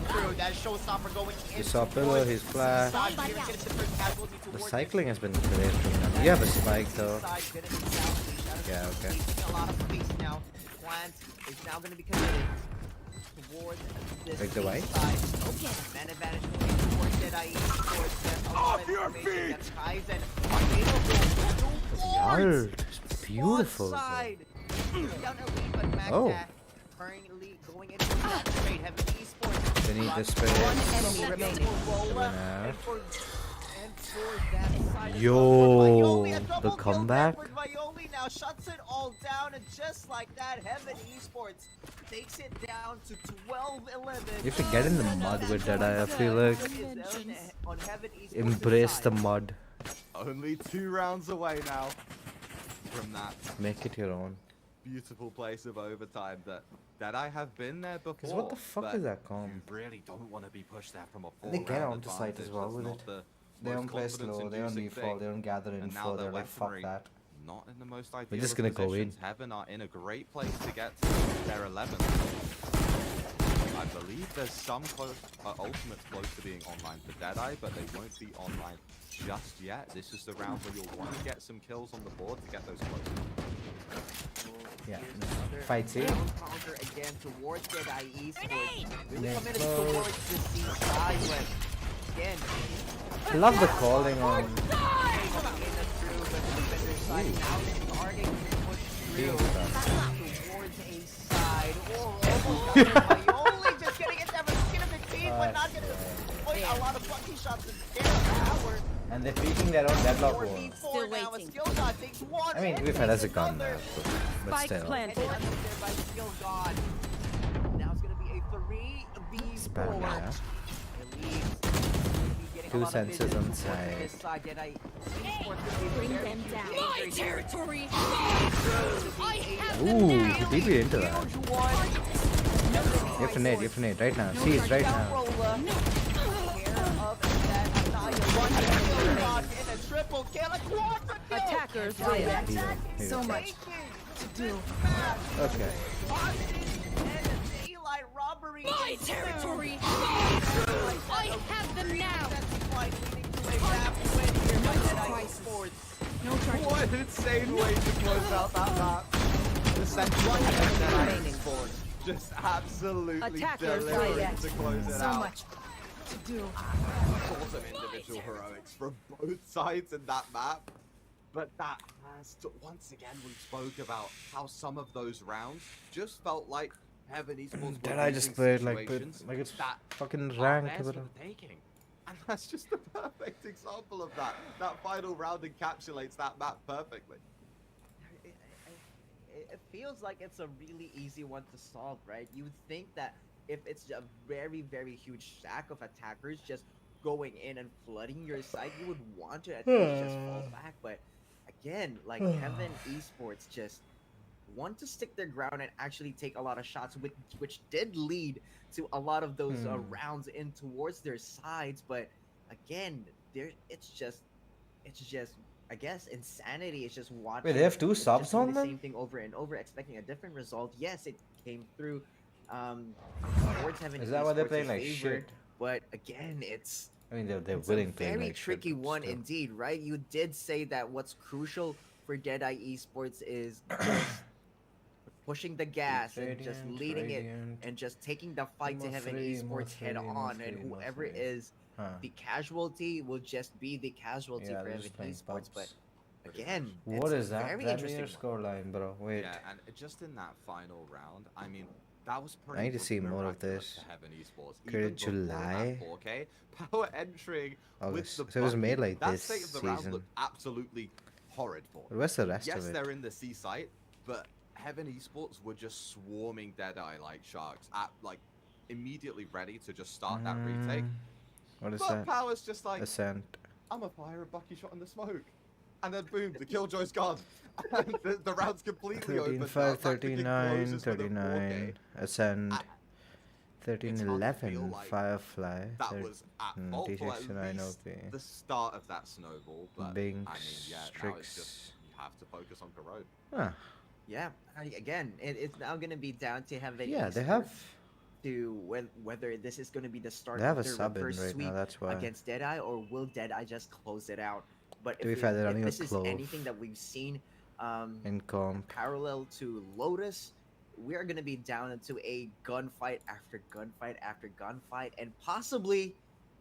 through that showstopper going in. He saw pillar, his flash. Side here, gets the first casualty The towards cycling has been great from them. You have a spike though. side, gonna be down. Yeah, okay. Taking a lot of space now. Plant is now going to be committed towards this Like the white? side. Okay. Man advantage going towards Deadeye towards them. Off your feet! Kaizen available Yard, towards it's beautiful. one side. Down a lead, but Magda Oh. currently going into that trade. Heaven Esports. They need this space. One enemy remaining. Yeah. And for that side as Yo, well, but Violi, a double the kill comeback. there for Violi now shuts it all down, and just like that, Heaven Esports takes it down to 12-11. You have to get in the mud with Deadeye, I feel like. On Heaven Esports' Embrace the side. mud. Only 2 rounds away now from that Make it your own. beautiful place of overtime that I have been there before. Because what the fuck but is that comp? You really don't want to be pushed there from a 4 They get onto site as well with it. They don't play slow, they don't need fall, they don't gather And now info, their they're like fuck weaponry that. Not in the most ideal just of gonna go in. positions. Heaven are in a great place to get to their 11th. I believe there's some ultimates close to being online for Deadeye, but they won't be online just yet. This is the round where you'll want to get some kills on the board to get those close. Yeah. Another Fight C. down counter again towards Deadeye Esports. Really Next committed close. towards the C side, but again, I love the calling on. in the through, but the defender side now starting to push through towards a side. Oh, almost got it. Violi just getting it there, but skin of the teeth, but not gonna put a lot of lucky shots in their power. And they're peeking their own deadlock wall. 4v4 Still now, a waiting. skill god takes one. I mean, and we've had takes as a gun another. now, but Spike still. planted. And there by skill god. Now it's gonna be a 3v4. Spam, yeah. Two senses on side. Bring them down. My territory. I have them Ooh, now. DP into that. You have to nade, right now. Seize right now. Attackers win. Here. So much to do. Okay. My territory. I have them now. No charge. What an insane way to close out that map. The central remaining board. Just absolutely Attackers delivering win. to close it So out. much to do. Awesome individual heroics from both sides in that map. But that has to, once again, we spoke about how some of those rounds just felt like Heaven Esports were Did I just losing play it like situations it's that fucking are ranked, theirs bro? for the taking. And that's just the perfect example of that. That final round encapsulates that map perfectly. It feels like it's a really easy one to solve, right? You would think that if it's a very, very huge stack of attackers just going in and flooding your site, you would want to at least just fall back. But again, like Heaven Esports just want to stick their ground and actually take a lot of shots, which did lead to a lot of those rounds in towards their sides. But again, it's just I guess insanity. It's just watching. Wait, they have two it's subs just doing on the them? same thing over and over, expecting a different result. Yes, it came through. Towards Heaven Is that why they're Esports' playing like favor, shit? But again, it's I mean, they're it's willing a playing very like tricky shit, but one still. indeed, right? You did say that what's crucial for Deadeye Esports is just pushing the gas and just Radiant, leading Radiant. it and just taking the fight to More Heaven free, more Esports head free, more on, free, and more whoever free. is Huh. the casualty will just be the casualty Yeah, for they're Heaven just playing Esports. But pubs. again, What it's is a that? very That'd be interesting your one. scoreline, bro. Wait. Yeah, and just in that final round, I mean, that was pretty I need to see more of miraculous this. to Heaven Esports. Created Even before July? that 4K, power entering with August. the So it was made Bucky, like that this state of the round season. looked absolutely horrid for them. Where's the rest Yes, of it? they're in the C site, but Heaven Esports were just swarming Deadeye like sharks, at like immediately ready to just start that retake. What is But that? Power's just like, Ascent. I'm a fire a Bucky shot in the smoke. And then boom, the killjoy's gone. And the round's completely over. 13-5, 39, 39. Ascend. Ah, 13-11. like Firefly. That was at fault for at D69 least OP. the start of that snowball. But Binks, I mean, yeah, now it's just Strix. you have to focus on Corrode. Huh. Yeah, again, it's now gonna be down to Heaven Yeah, they Esports have. to whether this is going to be the start They have of a their sub in reverse right sweep now, that's why. against Deadeye, or will Deadeye just close it out? But To be if, fair, they're if running a this is clove. anything that we've seen In comp. parallel to Lotus, we are going to be down into a gunfight after gunfight after gunfight, and possibly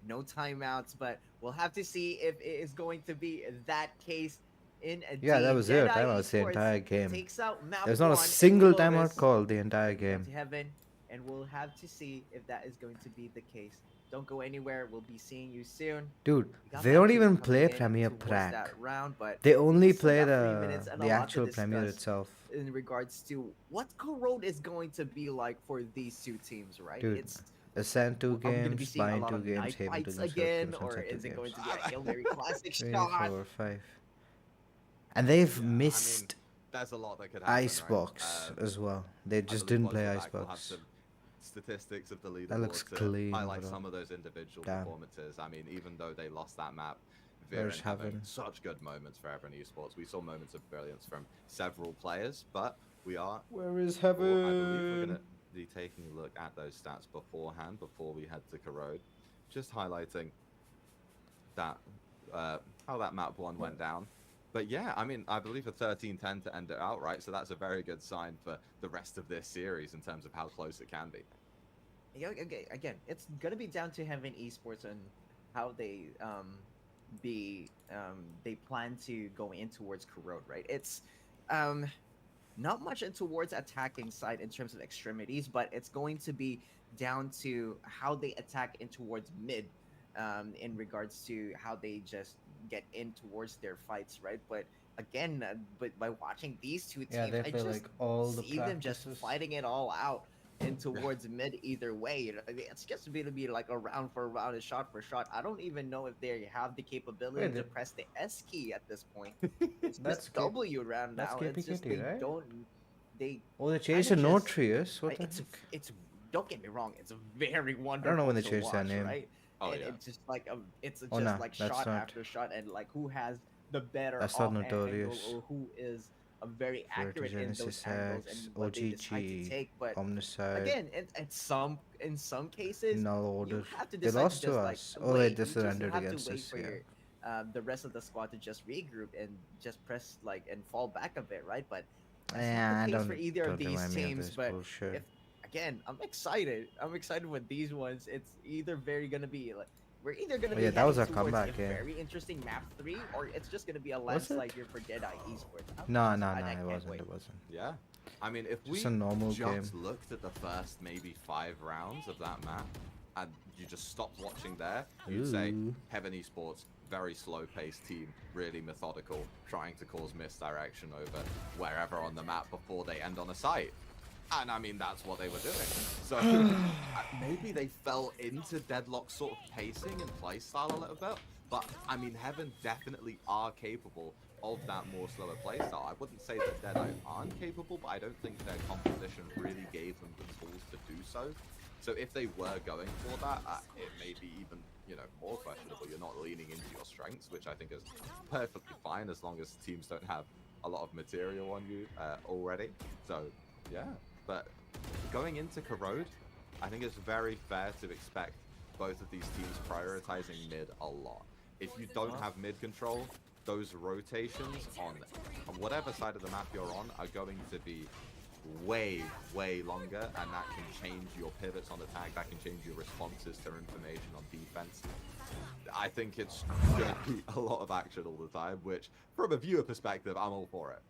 no timeouts. But we'll have to see if it is going to be that case. Yeah, that was it. Deadeye Timeouts the Esports entire game. takes out map There's not a 1 in single Lotus timeout called the entire game. to Heaven, and we'll have to see if that is going to be the case. Don't go anywhere. We'll be seeing you soon. Dude, We got they that don't team even coming play in Premier towards Prac. that round, but They only we still play got 3 minutes and a the lot to actual Premier discuss itself. in regards to what Corrode is going to be like for these two teams, right? Dude, It's Ascent 2 are we going to be games, seeing a Bind lot 2 of games, knife Haven 2 fights games, again, Circle or Sunset 2 is it going to games. be a Hail Mary classic 3, shot? 4, 5. And they've Yeah, I mean, missed there's a lot that could happen. Icebox right? as well. They I just believe didn't once play we're back, we'll have Icebox. some statistics of the leaderboard That looks to clean, highlight bro. some of those individual Damn. performances. I mean, even though they lost that map, Where's Viren having Heaven? such good moments for Heaven Esports. We saw moments of brilliance from several players, but we are, Where is or I believe we're Heaven? going to be taking a look at those stats beforehand, before we head to Corrode. Just highlighting that, how that map 1 went down. But yeah, I mean, I believe a 13-10 to end it outright, so that's a very good sign for the rest of this series in terms of how close it can be. Yeah, again, it's gonna be down to Heaven Esports and how they they plan to go in towards Corrode, right? It's not much in towards attacking side in terms of extremities, but it's going to be down to how they attack in towards mid, in regards to how they just get in towards their fights, right? But again, but by watching these two Yeah, teams, they I play just like all the see them just practices. fighting it all out and towards mid either way. You know, it's just going to be like a round for round, a shot for shot. I don't even know if they have the capability Wait, to press the S key at this point. It's that's just W round that's now. It's just KPKT, they right? don't they Oh, they kind changed of the note just tree, yes? What the it's heck? it's don't get me wrong, it's very I don't know wonderful when they to changed their watch, name. right? Oh And yeah. it's just like it's Oh, just nah, like that's shot not. after shot, and like who has the better That's not off angle notorious. or who is very accurate in those Genesis angles and X, what they decide to OGG, take. But Omnicide, again, in some cases, null you order. have to They decide to lost to just like us. Oh wait, wait. this You is just ended have to against wait us. for Yeah. your the rest of the squad to just regroup and just press like and fall back a bit, right? But that's Yeah, not I the case for don't either of these remind me of teams. this But bullshit. if again, I'm excited. I'm excited with these ones. It's either very gonna be like we're either gonna Oh be yeah, that was heading our towards a comeback. Yeah. very interesting map 3, or it's just gonna be a Was landslide it? here for Deadeye Esports. No, I it can't wasn't. wait. It wasn't. Yeah. I mean, if Just we a normal just game. looked at the first maybe 5 rounds of that map, and you just stopped watching there, you'd say Ooh. Heaven Esports, very slow-paced team, really methodical, trying to cause misdirection over wherever on the map before they end on a site. And I mean, that's what they were doing. So maybe they fell into Deadlock's sort of pacing and playstyle a little bit. But I mean, Heaven definitely are capable of that more slower playstyle. I wouldn't say that Deadeye aren't capable, but I don't think their composition really gave them the tools to do so. So if they were going for that, it may be even, you know, more questionable. You're not leaning into your strengths, which I think is perfectly fine as long as teams don't have a lot of material on you already. So yeah, but going into Corrode, I think it's very fair to expect both of these teams prioritizing mid a lot. If you don't have mid control, those rotations on whatever side of the map you're on are going to be way longer, and that can change your pivots on attack, that can change your responses to information on defense. I think it's going to be a lot of action all the time, which from a viewer perspective, I'm all for it.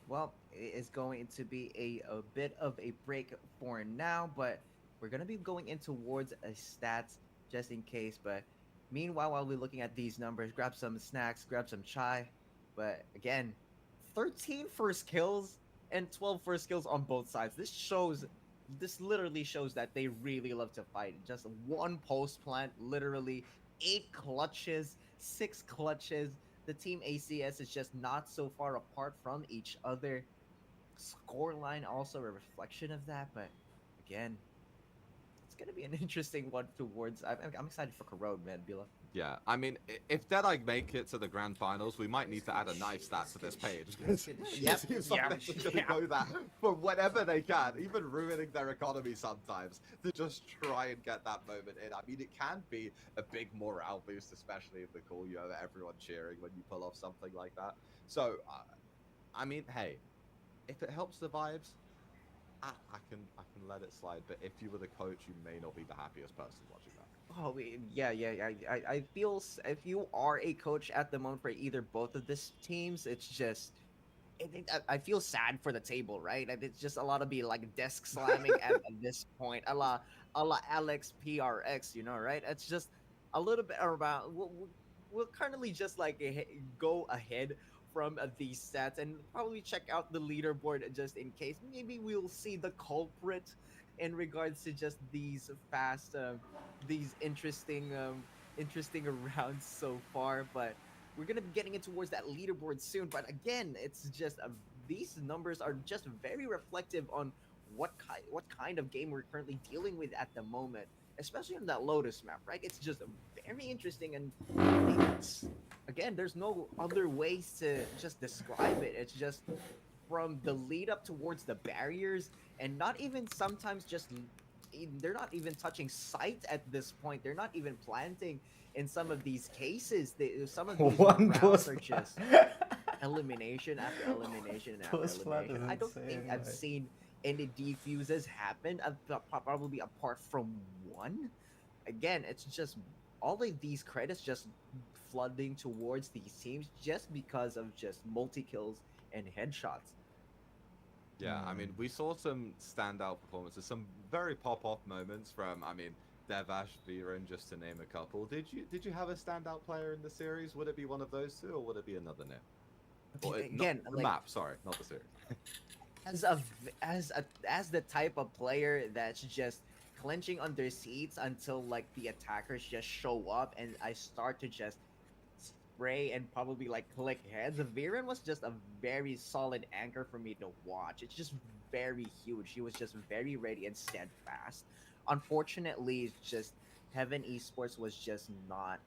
Well, it is going to be a bit of a break for now, but we're going to be going in towards a stats just in case. But meanwhile, while we're looking at these numbers, grab some snacks, grab some chai. But again, 13 first kills and 12 first kills on both sides. This literally shows that they really love to fight. Just one post plant, literally 8 clutches, 6 clutches. The team ACS is just not so far apart from each other. Scoreline also a reflection of that, but again, it's gonna be an interesting one towards. I'm excited for Corrode, man, Bila. Yeah, I mean, if Deadeye make it to the grand finals, we might need to add a knife stat to this page. Yep, It seems like yeah, they're just gonna yeah. go that for whatever they can, even ruining their economy sometimes, to just try and get that moment in. I mean, it can be a big morale boost, especially in the call. You have everyone cheering when you pull off something like that. So, I mean, hey, if it helps the vibes, I can let it slide. But if you were the coach, you may not be the happiest person watching that. Oh yeah. I feel if you are a coach at the moment for either both of these teams, it's just. I feel sad for the table, right? And it's just a lot of be like desk slamming at this point, a la Alex PRX, you know, right? It's just a little bit about we'll currently just like go ahead from these sets and probably check out the leaderboard just in case. Maybe we'll see the culprit in regards to just these these interesting rounds so far, but we're gonna be getting it towards that leaderboard soon. But again, it's just these numbers are just very reflective on what kind of game we're currently dealing with at the moment, especially on that Lotus map, right? It's just very interesting, and it's, again, there's no other ways to just describe it. It's just from the lead up towards the barriers, and not even sometimes just they're not even touching sight at this point. They're not even planting in some of these cases. Some of these One rounds post are just elimination after elimination after Post plant elimination. is I don't think insane, I've like. seen any defuses happen, probably apart from one. Again, it's just all of these credits just flooding towards these teams just because of just multi kills and headshots. Yeah, I mean, we saw some standout performances, some very pop-off moments from, I mean, Devash, Viren, just to name a couple. Did you have a standout player in the series? Would it be one of those two, or would it be another name? Or Again, not, the like, map. Sorry, not the series. as the type of player that's just clenching on their seats until like the attackers just show up and I start to just spray and probably like click heads. Viren was just a very solid anchor for me to watch. It's just very huge. He was just very ready and steadfast. Unfortunately, it's just Heaven Esports was just not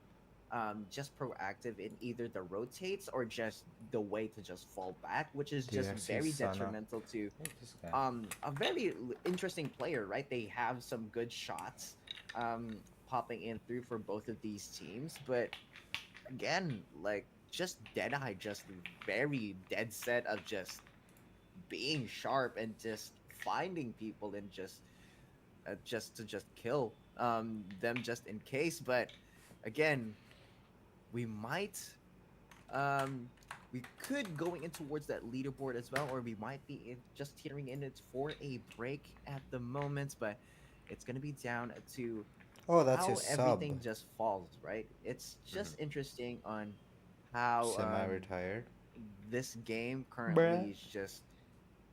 just proactive in either the rotates or just the way to just fall back, which is just DRC very Sana. detrimental to This guy. a very interesting player, right? They have some good shots popping in through for both of these teams, but again, like just Deadeye just very dead set of just being sharp and just finding people and just to just kill them just in case. But again, we might we could going in towards that leaderboard as well, or we might be just teetering in it for a break at the moment, but it's gonna be down to Oh, that's how your sub. everything just falls, right? It's just interesting on how Semi-retired. this game currently Bruh. is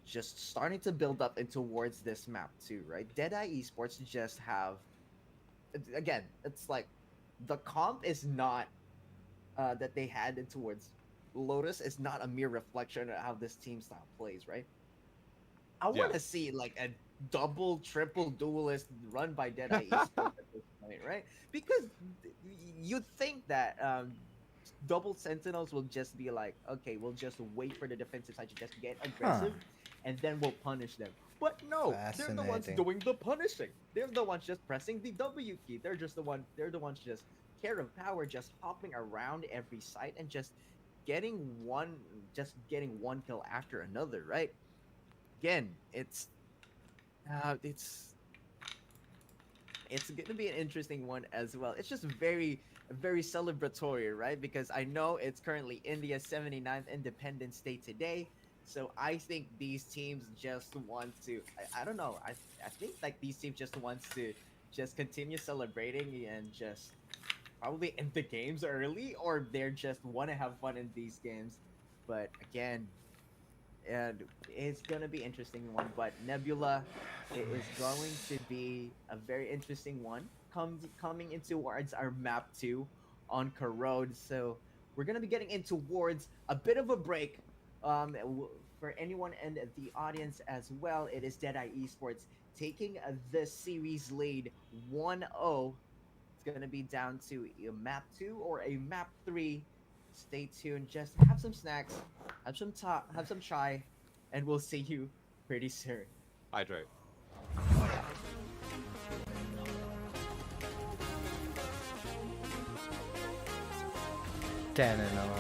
just starting to build up in towards this map too, right? Deadeye Esports just have again, it's like the comp is not that they had in towards Lotus is not a mere reflection of how this team style plays, right? I Yeah. want to see like a double, triple duelist run by Deadeye Esports at this point, right? Because you'd think that double sentinels will just be like, okay, we'll just wait for the defensive side to just get aggressive, and then we'll punish them. But no, they're the ones Fascinating. doing the punishing. They're the ones just pressing the W key. They're just the one. They're the ones just care of power, just hopping around every site and just getting one kill after another. Right? Again, it's gonna be an interesting one as well. It's just very celebratory, right? Because I know it's currently India's 79th Independence Day today. So I think these teams just want to I don't know. I think like these teams just wants to just continue celebrating and just probably end the games early, or they're just want to have fun in these games. But again, and it's gonna be interesting one. But Nebula, it is going to be a very interesting one. Coming in towards our map 2 on Corrode. So we're gonna be getting in towards a bit of a break. For anyone in the audience as well, it is Deadeye Esports taking the series lead 1-0. It's gonna be down to a map 2 or a map 3. Stay tuned. Just have some snacks, have some chai, and we'll see you pretty soon. Hydrate. Ten and all.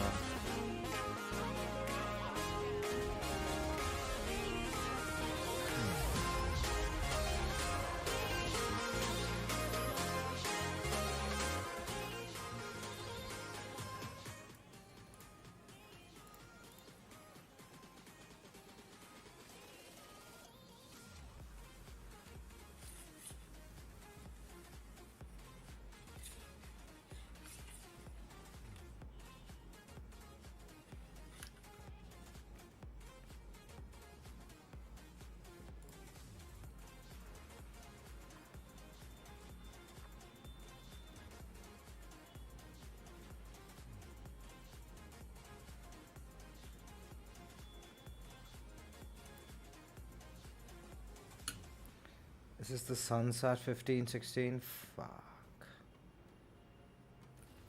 This is the Sunset 15, 16. Fuck.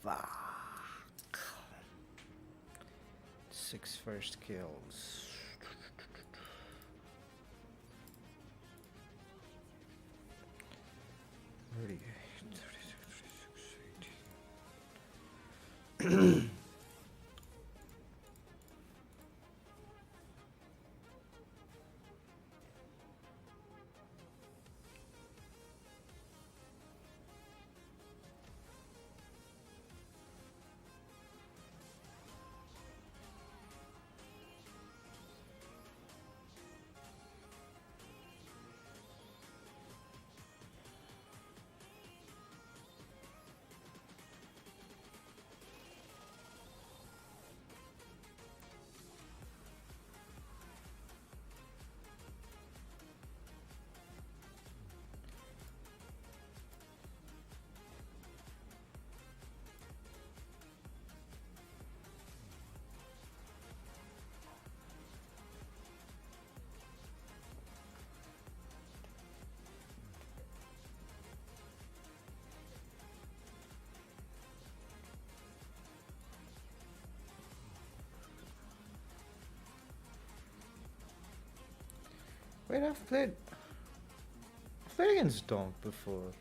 Fuck. 6 first kills. Thirty-eight, 36, 18. Wait, I've played against Donk before.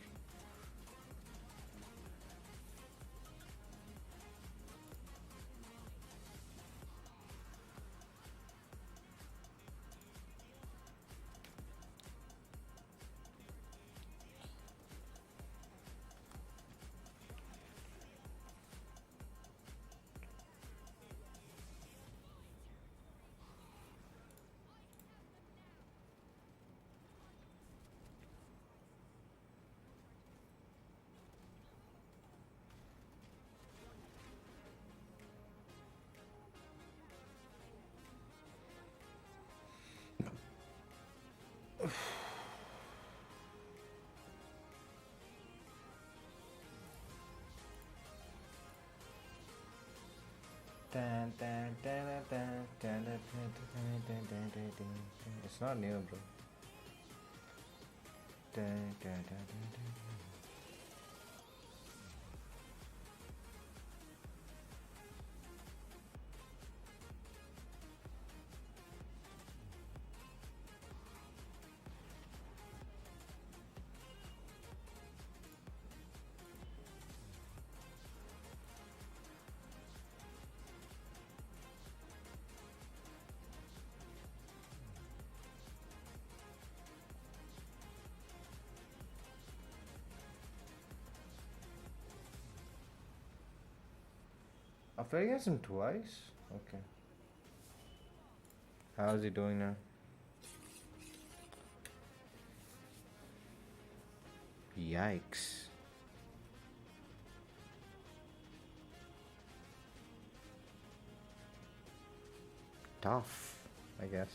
It's not new, bro. I've played against him twice? Okay. How is he doing now? Yikes. Tough, I guess.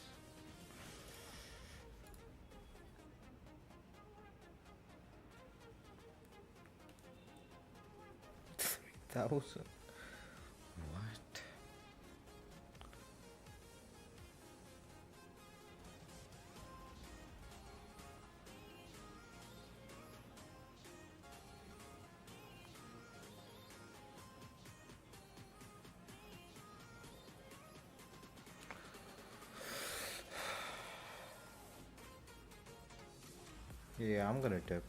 $3,000. What? Yeah, I'm gonna tip.